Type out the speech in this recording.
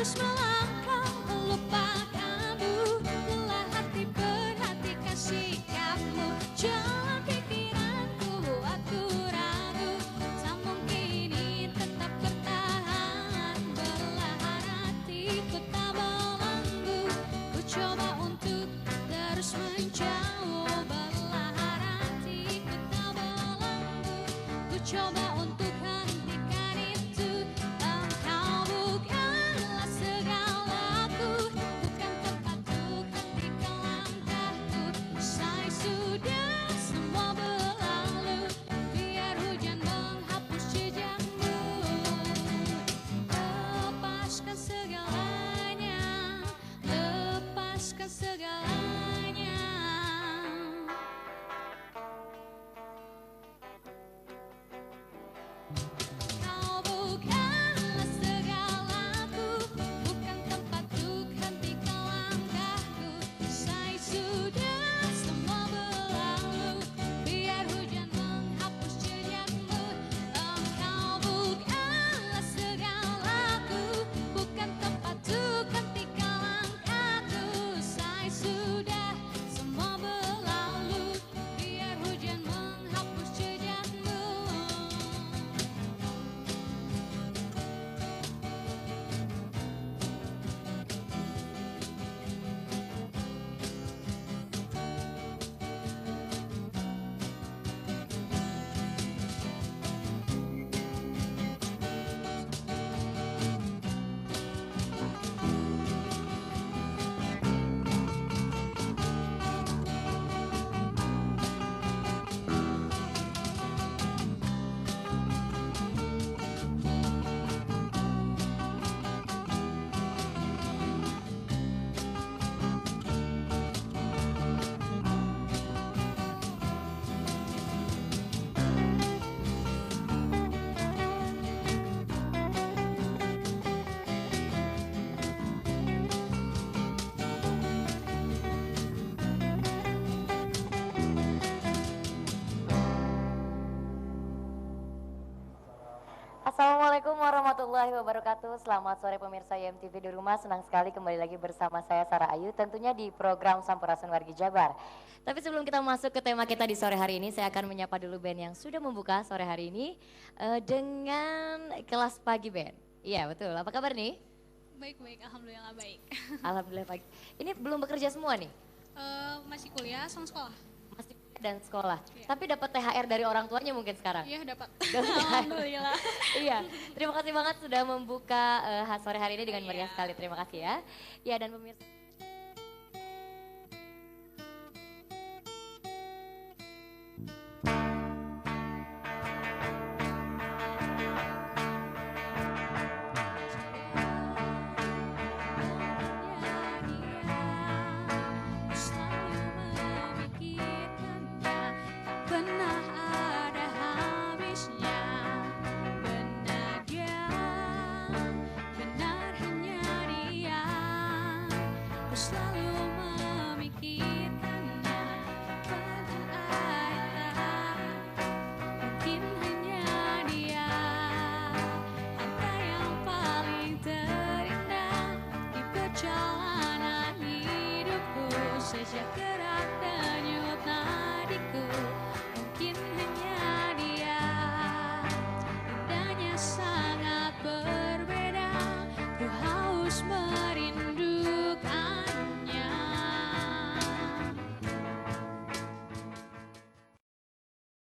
terus melangkah melupakanmu. Lelah hati perhatikan sikapmu. Jalan pikiranku aku ragu. Tak mungkin ini tetap bertahan. Belahan hatiku tak belenggu. Ku coba untuk terus menjauh. Belahan hatiku tak belenggu. Ku coba untuk hentikan itu. Engkau bukanlah segalaku. Bukan tempatku hentikan langkahku. Usai sudah semua berlalu. Biar hujan menghapus jejakmu. Lepaskan segalanya. Lepaskan segalanya. Kau bukanlah segalaku. Bukan tempatku hentikan langkahku. Usai sudah semua berlalu. Biar hujan menghapus jejakmu. Engkau bukanlah segalaku. Bukan tempatku hentikan langkahku. Usai sudah semua berlalu. Biar hujan menghapus jejakmu. Assalamualaikum warahmatullahi wabarakatuh. Selamat sore pemirsa YMTV di rumah. Senang sekali kembali lagi bersama saya Sarah Ayu, tentunya di program Sampurasun Wargi Jabar. Tapi sebelum kita masuk ke tema kita di sore hari ini, saya akan menyapa dulu band yang sudah membuka sore hari ini dengan Kelas Pagi Band. Iya betul. Apa kabar nih? Baik-baik, alhamdulillah baik. Alhamdulillah pagi. Ini belum bekerja semua nih? Masih kuliah sama sekolah. Masih dan sekolah. Iya. Tapi dapat THR dari orang tuanya mungkin sekarang. Iya dapat. Dapat THR. Alhamdulillah. Iya, terima kasih banget sudah membuka sore hari ini dengan Iya. meriah sekali. Terima kasih ya. Ya dan pemirsa.